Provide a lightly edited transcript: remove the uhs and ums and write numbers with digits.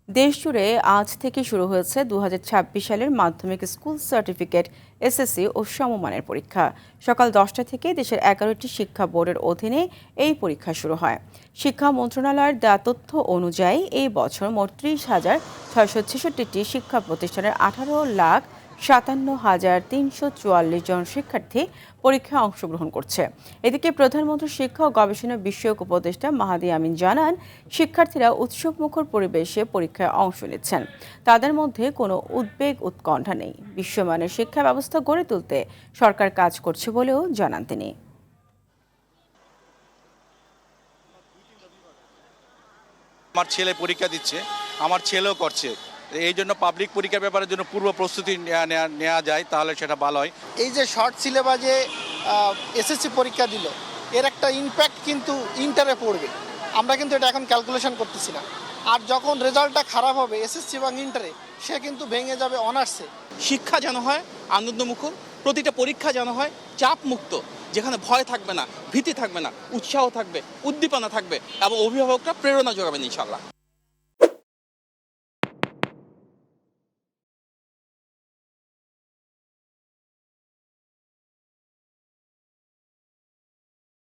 দেশজুড়ে আজ থেকে শুরু হয়েছে 2026 সালের মাধ্যমিক স্কুল সার্টিফিকেট এসএসসি ও সমমানের পরীক্ষা। সকাল 10টা থেকে দেশের 11টি শিক্ষা বোর্ডের অধীনে এই পরীক্ষা শুরু হয়। শিক্ষা মন্ত্রণালয়ের দেওয়া তথ্য অনুযায়ী এই বছর মোট 30,666টি শিক্ষা প্রতিষ্ঠানের 18,57,344 জন শিক্ষার্থী পরীক্ষায় অংশগ্রহণ করছে। এদিকে প্রধানমন্ত্রী শিক্ষা ও গবেষণা বিষয়ক উপদেষ্টা মাহাদি আমিন জানান, শিক্ষার্থীরা উৎসবমুখর পরিবেশে পরীক্ষায় অংশ নিচ্ছেন। তাদের মধ্যে কোনো উদ্বেগ উৎকণ্ঠা নেই। বিশ্বমানের শিক্ষা ব্যবস্থা গড়ে তুলতে সরকার কাজ করছে বলেও জানান তিনি। আমার ছেলে পরীক্ষা দিচ্ছে, আমার ছেলেও করছে। এই জন্য পাবলিক পরীক্ষার ব্যাপারের জন্য পূর্ব প্রস্তুতি নেওয়া যায়, তাহলে সেটা ভালো হয়। এই যে শর্ট সিলেবাসে এসএসসি পরীক্ষা দিল, এর একটা ইমপ্যাক্ট কিন্তু ইন্টারে পড়বে। আমরা কিন্তু এটা এখন ক্যালকুলেশন করতেছি না। আর যখন রেজাল্টটা খারাপ হবে এসএসসি এবং ইন্টারে, সে কিন্তু ভেঙে যাবে অনার্সে। শিক্ষা যেন হয় আনন্দমুখর, প্রতিটা পরীক্ষা যেন হয় চাপ মুক্ত, যেখানে ভয় থাকবে না, ভীতি থাকবে না, উৎসাহ থাকবে, উদ্দীপনা থাকবে এবং অভিভাবকরা প্রেরণা যোগাবেন ইনশাআল্লাহ।